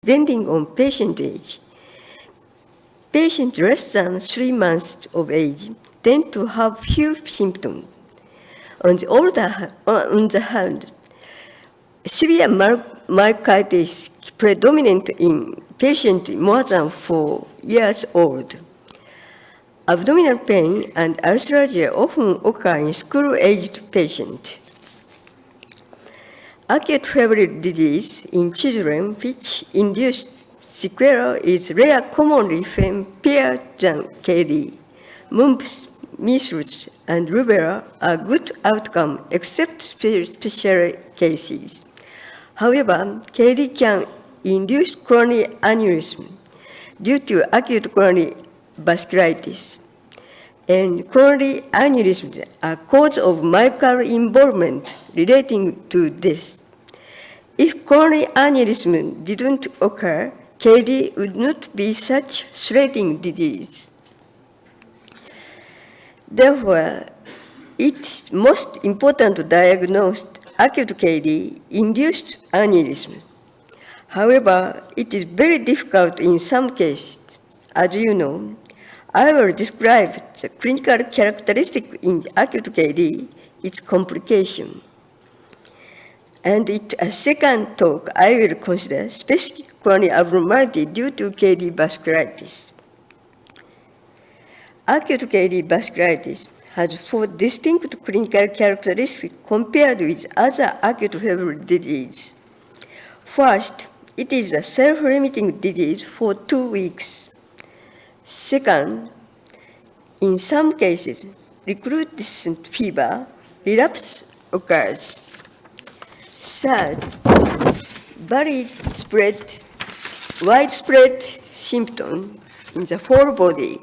depending on patient age. Patients less than 3 months of age tend to have few symptoms. On the hand, severe myocarditis predominant in patients more than 4 years old. Abdominal pain and arthralgia often occur in school-aged patients. Acute febrile disease in children which induce sequelae is rare, commonly paired than KD. Mumps, measles, and rubella are good outcome except special cases. However, KD can induce coronary aneurysm due to acute coronary vasculitis. And coronary aneurysms are cause of myocardial involvement relating to this. If coronary aneurysm didn't occur, KD would not be such threatening disease. Therefore, it's most important to diagnose acute KD-induced aneurysm. However, it is very difficult in some cases. As you know, I will describe the clinical characteristic in acute KD, its complication. And in a second talk, I will consider specific coronary abnormality due to KD vasculitis. Acute KD vasculitis has 4 distinct clinical characteristics compared with other acute febrile disease. First, it is a self-limiting disease for 2 weeks. Second, in some cases, recrudescent fever, relapse occurs. Third, widespread symptoms in the whole body.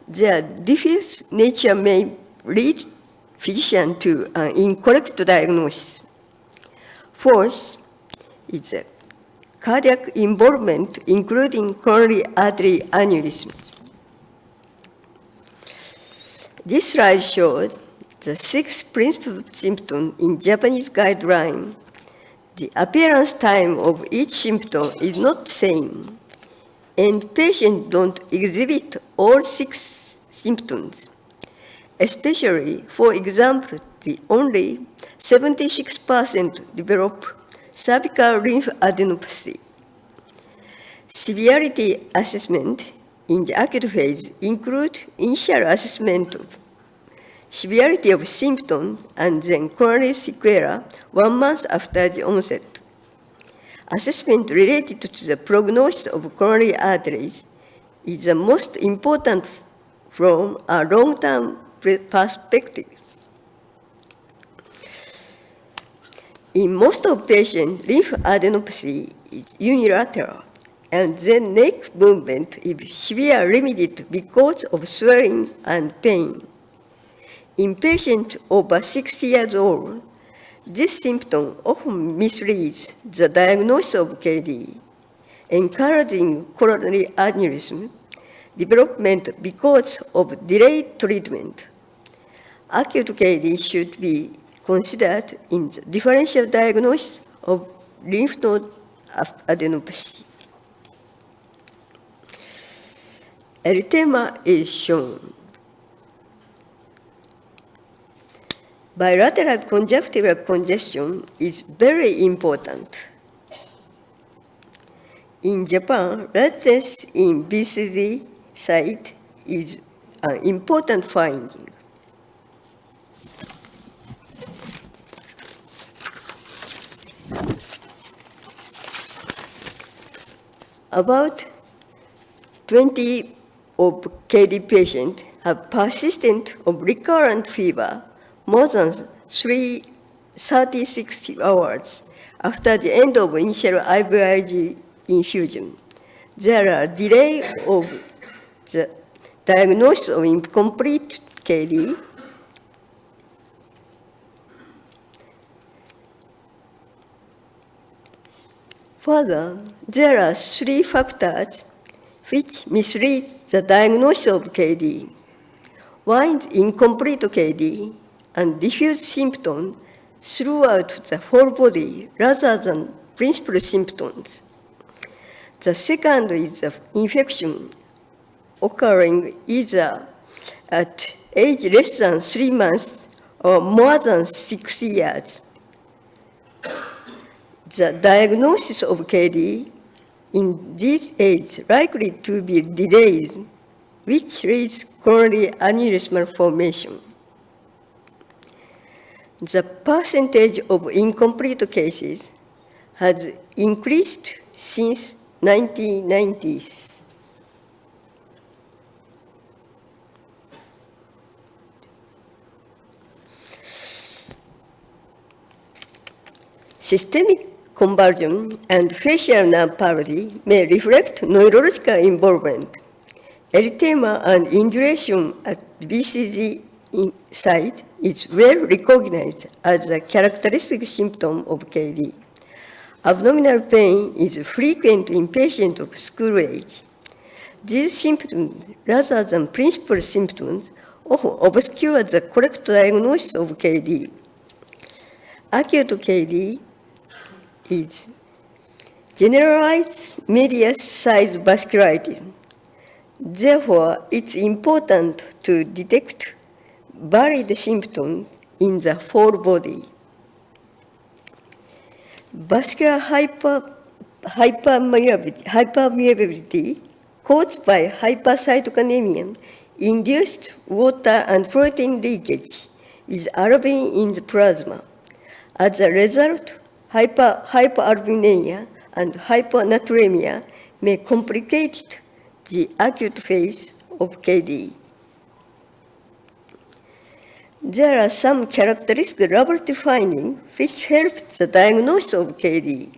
Their diffuse nature may lead physician to an incorrect diagnosis. Fourth is a cardiac involvement, including coronary artery aneurysms. This slide shows the 6 principal symptoms in Japanese guideline. The appearance time of each symptom is not the same, and patients don't exhibit all 6 symptoms. Especially, for example, only 76% develop cervical lymphadenopathy. Severity assessment in the acute phase include initial assessment of severity of symptoms and then coronary sequelae 1 month after the onset. Assessment related to the prognosis of coronary arteries is the most important from a long-term perspective. In most of patients, lymphadenopathy is unilateral, and then neck movement is severely limited because of swelling and pain. In patients over 6 years old, this symptom often misleads the diagnosis of KD, encouraging coronary aneurysm development because of delayed treatment. Acute KD should be considered in the differential diagnosis of lymph node adenopathy. Erythema is shown. Bilateral conjunctival congestion is very important. In Japan, redness in BCD site is an important finding. About 20 of KD patients have persistent or recurrent fever more than 36 hours after the end of initial IVIG infusion. There are delay of the diagnosis of incomplete KD. Further, there are 3 factors which mislead the diagnosis of KD. One is incomplete KD and diffuse symptoms throughout the whole body rather than principal symptoms. The second is the infection occurring either at age less than 3 months or more than 6 years. The diagnosis of KD in this age likely to be delayed, which leads coronary aneurysmal formation. The percentage of incomplete cases has increased since 1990s. Systemic convulsion and facial nerve palsy may reflect neurological involvement. Erythema and induration at BCG site is well recognized as a characteristic symptom of KD. Abdominal pain is frequent in patients of school age. These symptoms, rather than principal symptoms, often obscure the correct diagnosis of KD. Acute KD is generalized medial-sized vasculitis. Therefore, it's important to detect varied symptoms in the whole body. Vascular hypermeability caused by hypercytokinemia induced water and protein leakage with albumin in the plasma. As a result, hyperalbuminemia and hyponatremia may complicate the acute phase of KD. There are some characteristic laboratory findings which help the diagnosis of KD.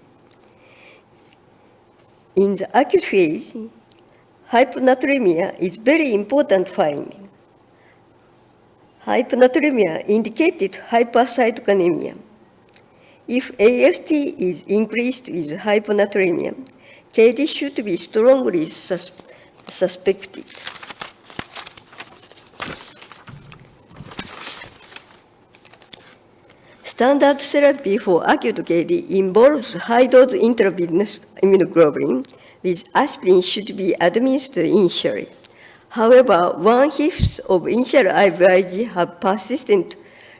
In the acute phase, hyponatremia is very important finding. Hyponatremia indicated hypercytokinemia. If AST is increased with hyponatremia, KD should be strongly suspected. Standard therapy for acute KD involves high-dose intravenous immunoglobulin, with aspirin should be administered initially. However, 1/5 of initial IVIG have persistent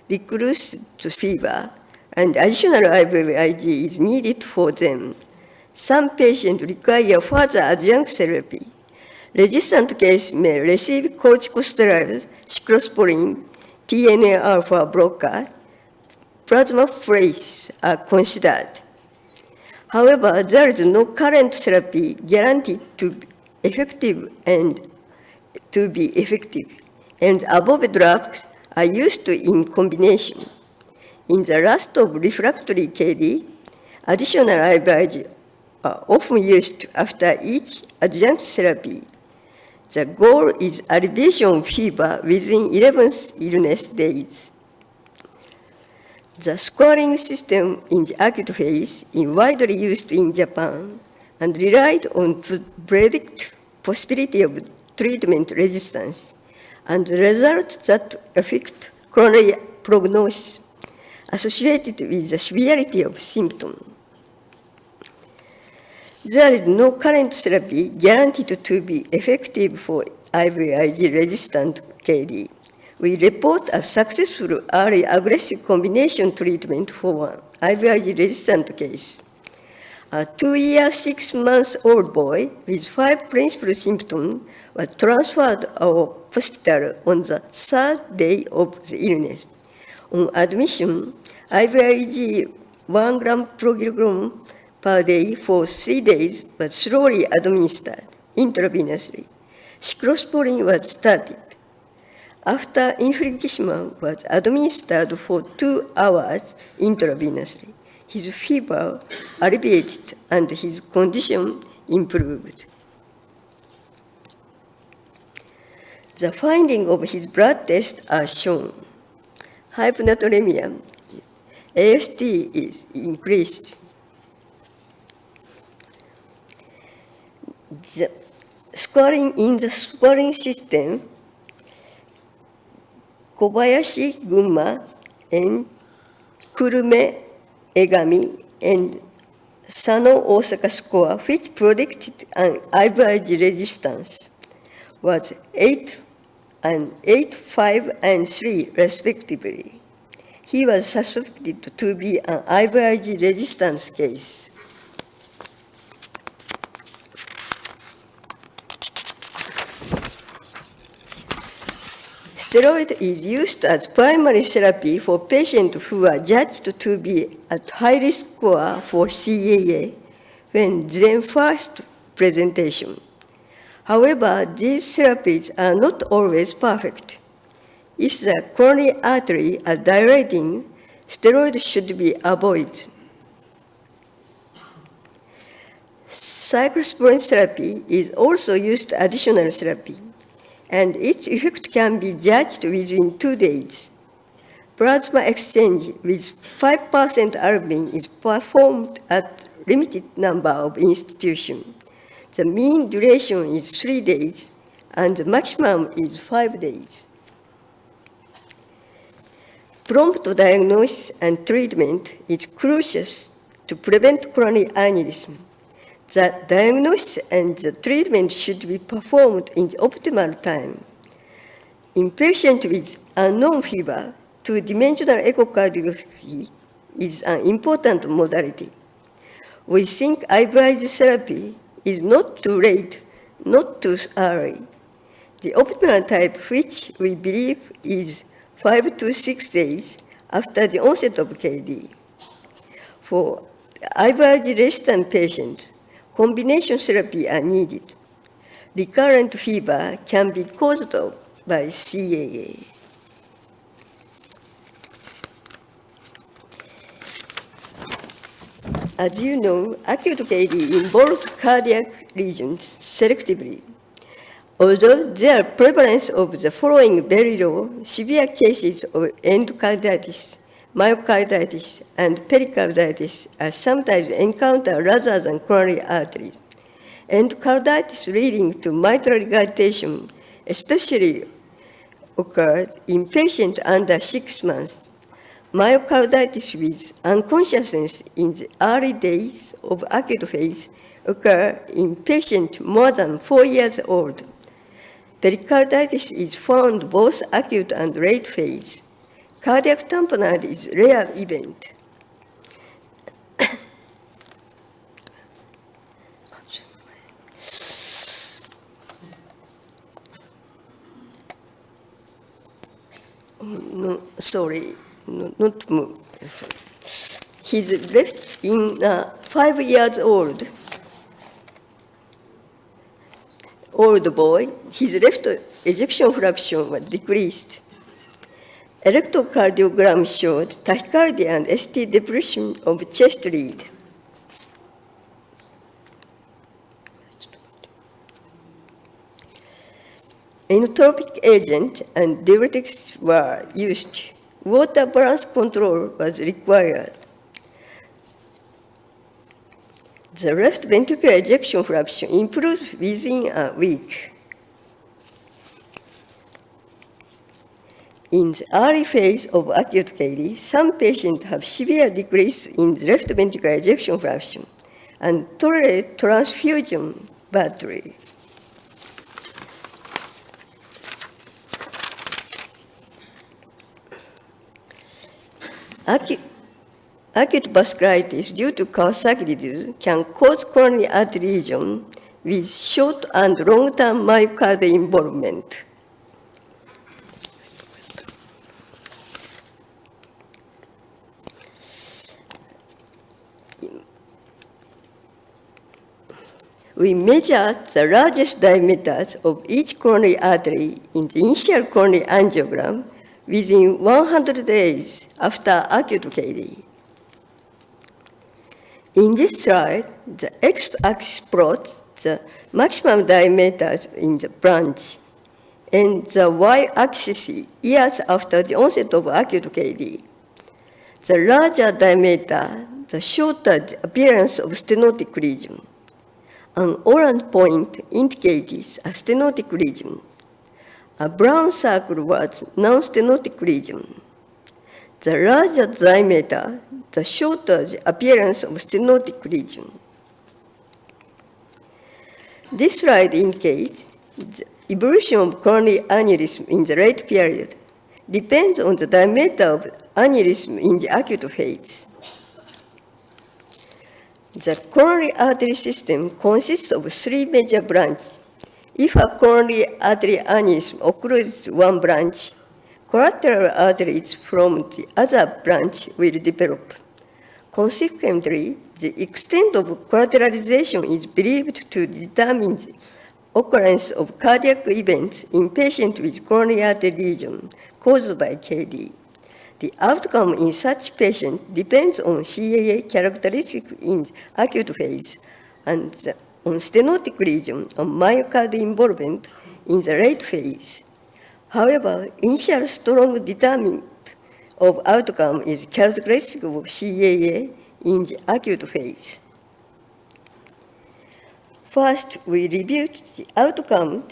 recurrent fever, and additional IVIG is needed for them. Some patients require further adjunct therapy. Resistant cases may receive corticosteroids, cyclosporin, TNF-alpha blocker, plasmapheresis are considered. However, there is no current therapy guaranteed to be effective, and above drugs are used in combination. In the last of refractory KD, additional IVIG are often used after each adjunct therapy. The goal is alleviation of fever within 11 illness days. The scoring system in the acute phase is widely used in Japan and relied on to predict possibility of treatment resistance and results that affect coronary prognosis associated with the severity of symptoms. There is no current therapy guaranteed to be effective for IVIG-resistant KD. We report a successful early aggressive combination treatment for one IVIG-resistant case. A 2-year, 6-month-old boy with 5 principal symptoms was transferred to our hospital on the 3rd day of the illness. On admission, IVIG 1 gram per kilogram per day for 3 days was slowly administered intravenously. Cyclosporin was started. After infliximab was administered for 2 hours intravenously, his fever alleviated and his condition improved. The findings of his blood tests are shown. Hyponatremia, AST is increased. The scoring in the scoring system, Kobayashi, Gunma, and Kurume, Egami, and Sano-Osaka score, which predicted an IVIG resistance, was 8 and 8, 5, and 3, respectively. He was suspected to be an IVIG resistance case. Steroid is used as primary therapy for patients who are judged to be at high risk score for CAA when then first presentation. However, these therapies are not always perfect. If the coronary artery are dilating, steroids should be avoided. Cyclosporin therapy is also used additional therapy, and its effect can be judged within 2 days. Plasma exchange with 5% albumin is performed at limited number of institutions. The mean duration is 3 days, and the maximum is 5 days. Prompt diagnosis and treatment is crucial to prevent coronary aneurysm. The diagnosis and the treatment should be performed in the optimal time. In patients with unknown fever, two-dimensional echocardiography is an important modality. We think IVIG therapy is not too late, not too early. The optimal type, which we believe is 5 to 6 days after the onset of KD. For IVIG-resistant patients, combination therapy are needed. Recurrent fever can be caused by CAA. As you know, acute KD involves cardiac lesions selectively. Although their prevalence of the following very low, severe cases of endocarditis, myocarditis, and pericarditis are sometimes encountered rather than coronary arteries. Endocarditis leading to mitral regurgitation especially occurred in patients under 6 months. Myocarditis with unconsciousness in the early days of acute phase occur in patients more than 4 years old. Pericarditis is found both acute and late phase. Cardiac tamponade is a rare event. No, sorry, no, not move. He's left in 5 years old boy. His left ejection fraction was decreased. Electrocardiogram showed tachycardia and ST depression of chest lead. Inotropic agent and diuretics were used. Water balance control was required. The left ventricular ejection fraction improved within a week. In the early phase of acute KD, some patients have severe decrease in the left ventricular ejection fraction and tolerate transfusion badly. Acute vasculitis due to Kawasaki disease can cause coronary artery lesion with short and long-term myocardial involvement. We measured the largest diameters of each coronary artery in the initial coronary angiogram within 100 days after acute KD. In this slide, the x-axis plots the maximum diameters in the branch, and the y-axis years after the onset of acute KD. The larger diameter, the shorter the appearance of stenotic lesion. An orange point indicates a stenotic lesion. A brown circle was non-stenotic lesion. The larger diameter, the shorter the appearance of stenotic region. This slide indicates the evolution of coronary aneurysm in the late period depends on the diameter of aneurysm in the acute phase. The coronary artery system consists of three major branches. If a coronary artery aneurysm occurs to one branch, collateral arteries from the other branch will develop. Consequently, the extent of collateralization is believed to determine the occurrence of cardiac events in patients with coronary artery lesion caused by KD. The outcome in such patients depends on CAA characteristics in acute phase and on stenotic region and myocardial involvement in the late phase. However, initial strong determinant of outcome is characteristic of CAA in the acute phase. First, we reviewed the outcome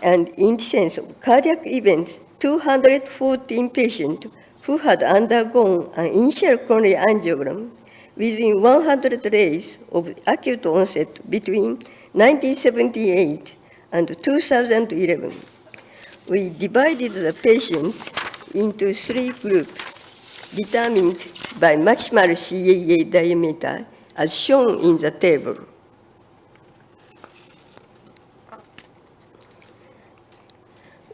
and incidence of cardiac events 214 patients who had undergone an initial coronary angiogram within 100 days of acute onset between 1978 and 2011. We divided the patients into three groups determined by maximal CAA diameter as shown in the table.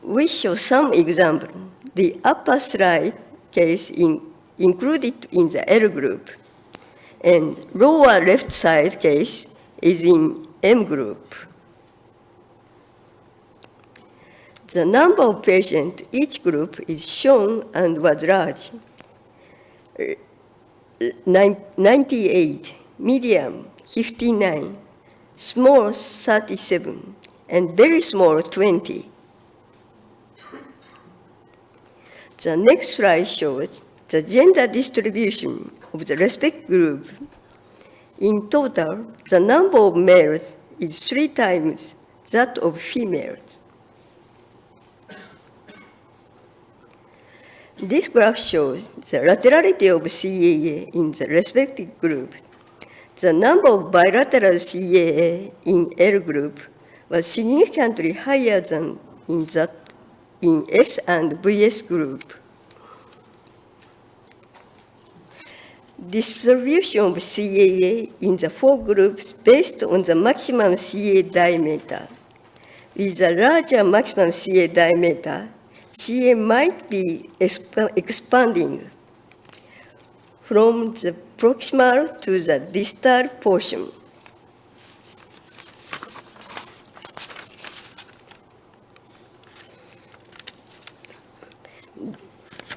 We show some examples. The upper slide case included in the L group, and lower left side case is in M group. The number of patients each group is shown and was large. 98, medium 59, small 37, and very small 20. The next slide shows the gender distribution of the respective group. In total, the number of males is 3 times that of females. This graph shows the laterality of CAA in the respective group. The number of bilateral CAA in L group was significantly higher than in S and VS group. Distribution of CAA in the 4 groups based on the maximum CA diameter. With a larger maximum CA diameter, CA might be expanding from the proximal to the distal portion.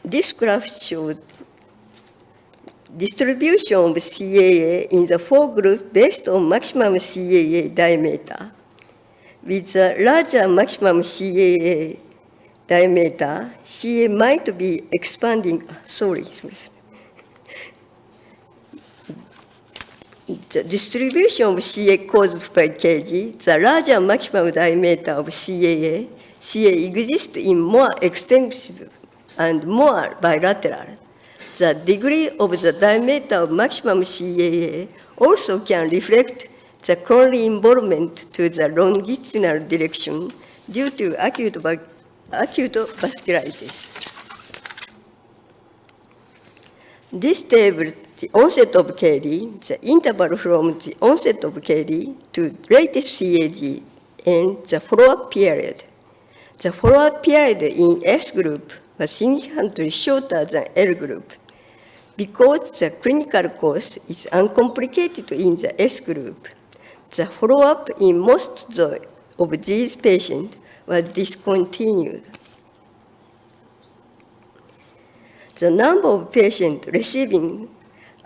This graph shows distribution of CAA in the 4 groups based on maximum CAA diameter. With the larger maximum CAA diameter, CA might be expanding. The distribution of CA caused by KG, the larger maximum diameter of CA exists in more extensive and more bilateral. The degree of the diameter of maximum CAA also can reflect the coronary involvement to the longitudinal direction due to acute vasculitis. This table, the onset of KD, the interval from the onset of KD to latest CAG, and the follow-up period. The follow-up period in S group was significantly shorter than L group. Because the clinical course is uncomplicated in the S group, the follow-up in most of these patients was discontinued. The number of patients receiving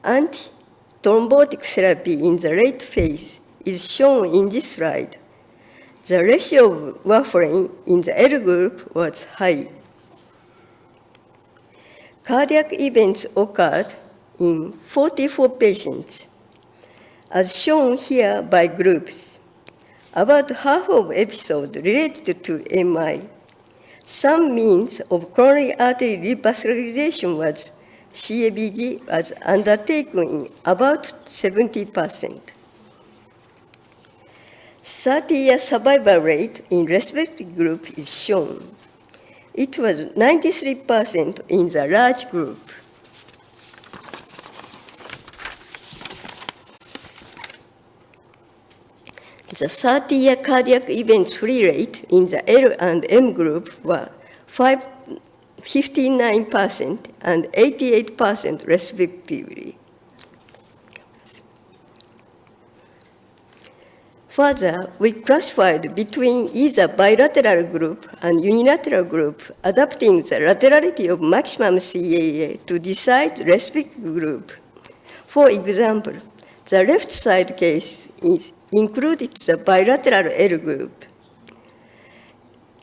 anti-thrombotic therapy in the late phase is shown in this slide. The ratio of warfarin in the L group was high. Cardiac events occurred in 44 patients, as shown here by groups. About half of episodes related to MI. Some means of coronary artery revascularization was CABG was undertaken in about 70%. 30-year survival rate in respective group is shown. It was 93% in the large group. The 30-year cardiac event-free rate in the L and M group were 59% and 88% respectively. Further, we classified between either bilateral group and unilateral group, adapting the laterality of maximum CAA to decide respective group. For example, the left side case included the bilateral L group,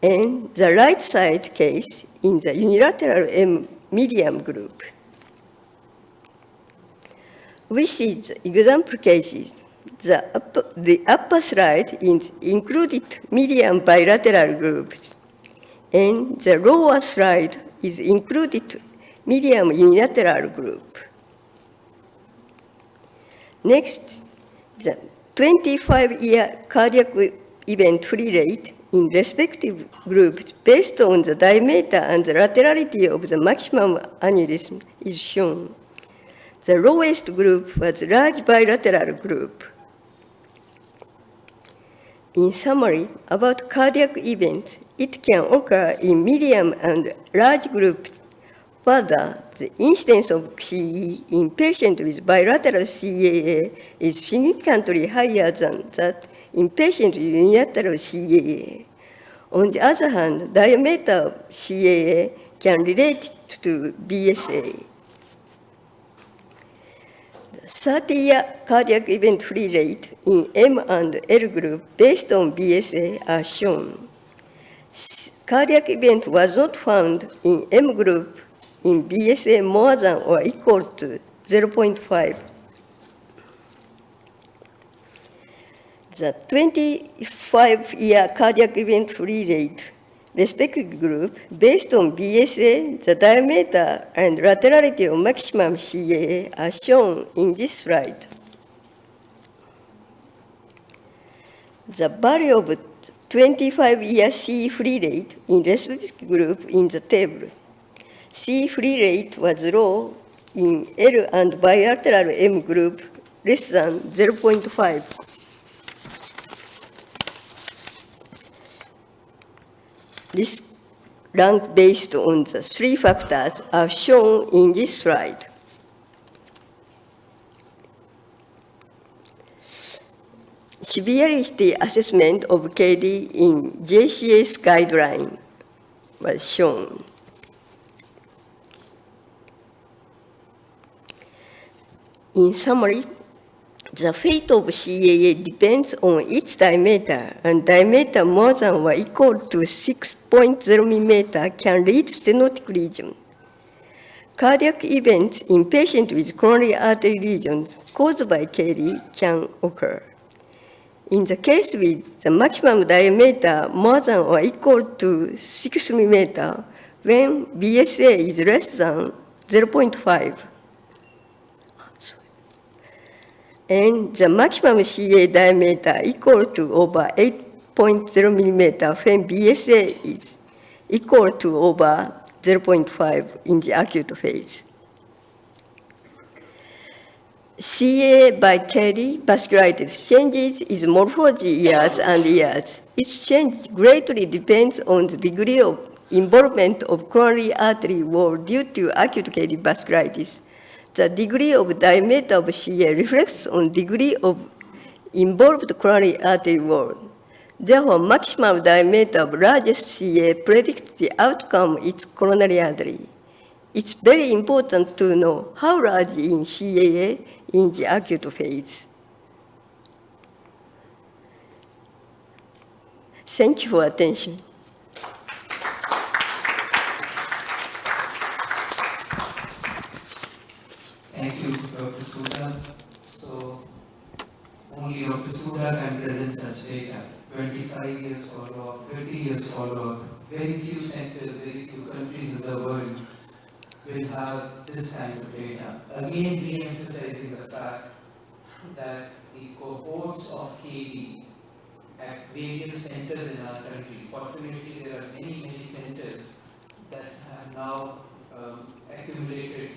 and the right side case in the unilateral M medium group. We see the example cases. The upper slide included medium bilateral groups, and the lower slide is included medium unilateral group. Next, the 25-year cardiac event-free rate in respective groups based on the diameter and the laterality of the maximum aneurysm is shown. The lowest group was large bilateral group. In summary, about cardiac events, it can occur in medium and large groups. Further, the incidence of CE in patients with bilateral CAA is significantly higher than that in patients with unilateral CAA. On the other hand, diameter of CAA can relate to BSA. 30-year cardiac event-free rate in M and L group based on BSA are shown. Cardiac event was not found in M group in BSA more than or equal to 0.5. The 25-year cardiac event-free rate respective group based on BSA, the diameter and laterality of maximum CAA are shown in this slide. The value of 25-year C-free rate in respective group in the table. C-free rate was low in L and bilateral M group, less than 0.5. Risk rank based on the three factors are shown in this slide. Severity assessment of KD in JCS guideline was shown. In summary, the fate of CAA depends on its diameter, and diameter more than or equal to 6.0 millimeter can lead to stenotic lesion. Cardiac events in patients with coronary artery lesions caused by KD can occur. In the case with the maximum diameter more than or equal to 6 millimeter, when BSA is less than 0.5, and the maximum CA diameter equal to over 8.0 millimeter when BSA is equal to over 0.5 in the acute phase. CA by KD vasculitis changes its morphology years and years. Its change greatly depends on the degree of involvement of coronary artery wall due to acute KD vasculitis. The degree of diameter of CA reflects on degree of involved coronary artery wall. Therefore, maximum diameter of largest CA predicts the outcome of its coronary artery. It's very important to know how large in CAA in the acute phase. Thank you for attention. Thank you, Dr. Suda. So, only Dr. Suda can present such data. 25 years follow-up, 30 years follow-up. Very few centers, very few countries in the world will have this kind of data. Again, re-emphasizing the fact that the cohorts of KD at various centers in our country, fortunately there are many centers that have now accumulated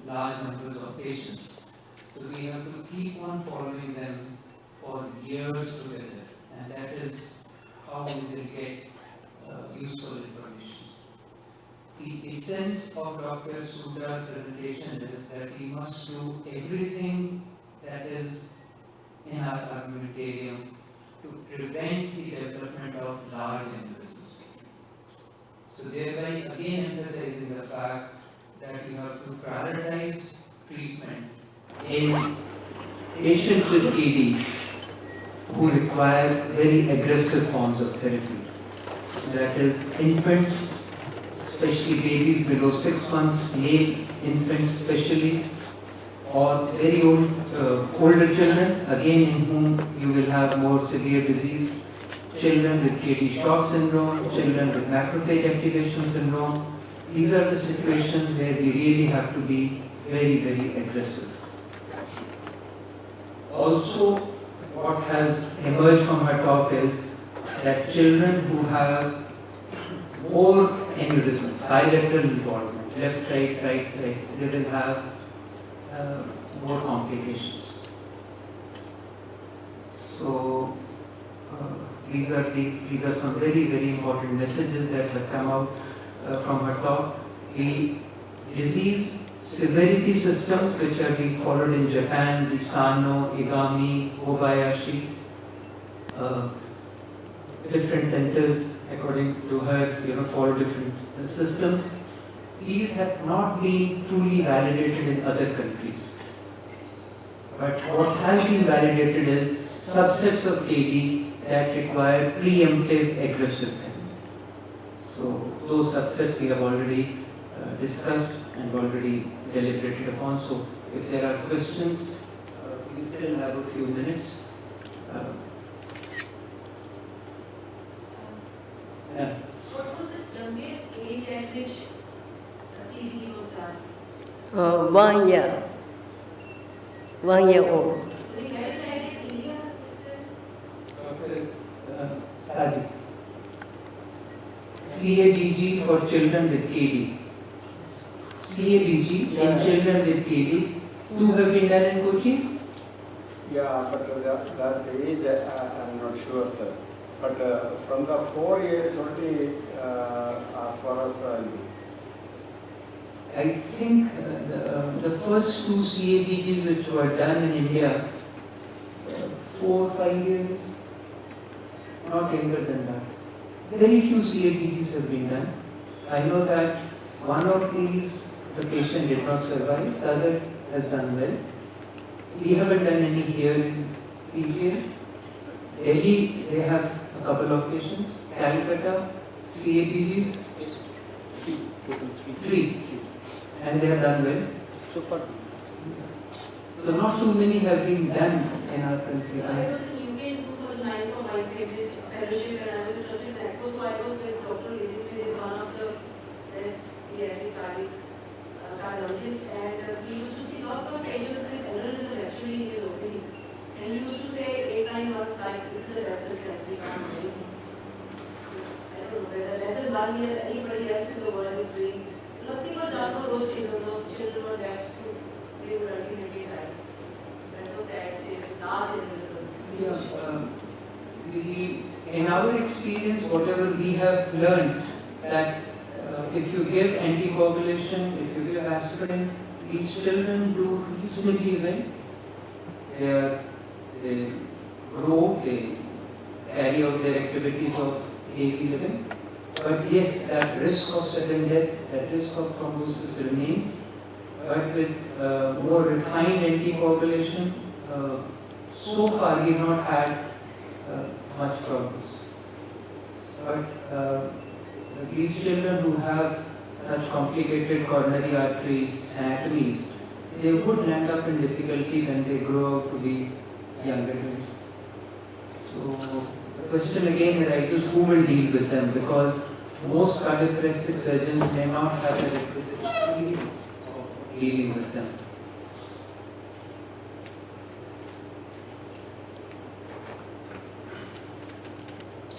large numbers of patients. So we have to keep on following them for years together, and that is how we will get useful information. The essence of Dr. Suda's presentation is that we must do everything that is in our armamentarium to prevent the development of large aneurysms. So thereby again emphasizing the fact that you have to prioritize treatment in patients with AD who require very aggressive forms of therapy. That is infants, especially babies below 6 months, male infants especially, or very older children, again in whom you will have more severe disease, children with KD shock syndrome, children with macrophage activation syndrome. These are the situations where we really have to be very aggressive. Also, what has emerged from her talk is that children who have more aneurysms, bilateral involvement, left side, right side, they will have more complications. So these are some very important messages that have come out from her talk. The disease severity systems which are being followed in Japan, the Sano, Igami, Kobayashi, different centers according to her, follow different systems. These have not been truly validated in other countries. But what has been validated is subsets of KD that require preemptive aggressive therapy. So those subsets we have already discussed and already deliberated upon. So if there are questions, we still have a few minutes. Yeah. What was the youngest age at which CBT was done? 1 year. 1 year old. They carried it in India? Saji. CABG for children with KD. CABG in children with KD. 2 have been done in Kochi? Yeah, but that age I'm not sure, sir. But from the 4 years only, as far as I think the first 2 CABGs which were done in India, 4 or 5 years, not younger than that. Very few CABGs have been done. I know that one of these, the patient did not survive, the other has done well. We haven't done any here in PGA. Delhi, they have a couple of patients. Calcutta, CABGs, 3. And they have done well. So not too many have been done in our country. I was in UK in 2009 for my graduate fellowship and I was interested in that. So I was with Dr. Lewis, who is one of the best pediatric cardiologists, and he used to see lots of patients with aneurysm actually in his OPD. And he used to say 8-9 months like this is the lesson test we can't do. I don't know whether less than 1 year anybody else in the world is doing. Nothing was done for those children. Those children were left to, they would ultimately die. That was sad state with large aneurysms. In our experience, whatever we have learned, that if you give anticoagulation, if you give aspirin, these children do reasonably well. They grow, they carry out their activities of daily living. But yes, that risk of sudden death, that risk of thrombosis remains. But with more refined anticoagulation, so far we have not had much progress. But these children who have such complicated coronary artery anatomies, they would land up in difficulty when they grow up to be young adults. So the question again arises, who will deal with them? Because most cardiothoracic surgeons may not have the requisite experience of dealing with them.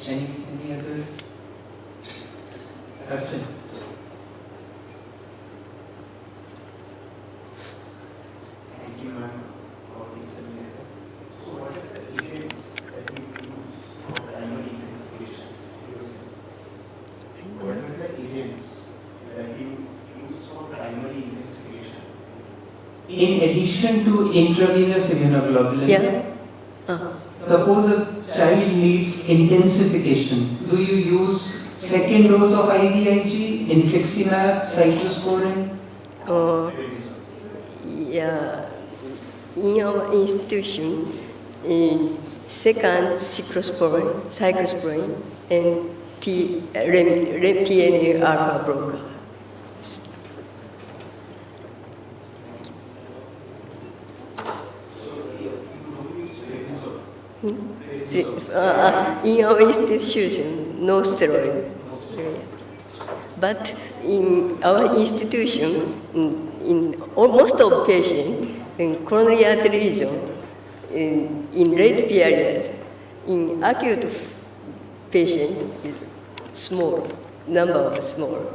Any other question? Thank you, ma'am, for this seminar. So, what are the agents that we use for primary investigation? What are the agents that we use for primary investigation? In addition to intravenous immunoglobulin, Yeah. suppose a child needs intensification, do you use second dose of IVIG, infliximab, cyclosporin? Yeah, in our institution, in second cyclosporin, and TNA alpha blocker. In our institution, no steroid. But in our institution, in almost of patients in coronary artery lesion, in late period, in acute patient, small, number of small.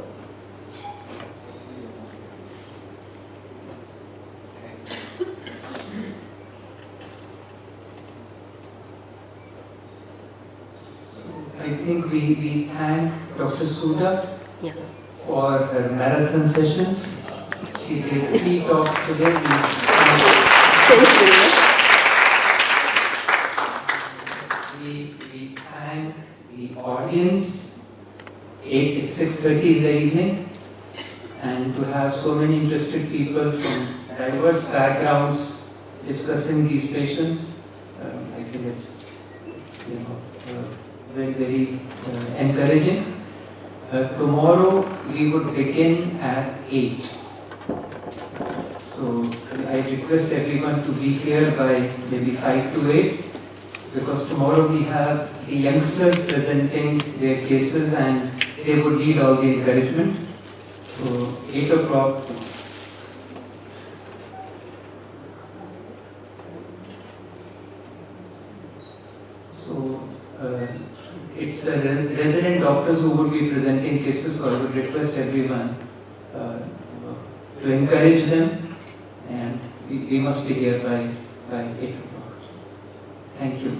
I think we thank Dr. Suda Yeah. for her marathon sessions. She did 3 talks today. Thank you very much. We thank the audience. It's 6:30 in the evening, and to have so many interested people from diverse backgrounds discussing these patients, I think it's very, very encouraging. Tomorrow we would begin at 8. So I request everyone to be here by maybe 5 to 8, because tomorrow we have the youngsters presenting their cases and they would need all the encouragement. So 8 o'clock. So it's the resident doctors who would be presenting cases, so I would request everyone to encourage them, and we must be here by 8 o'clock. Thank you.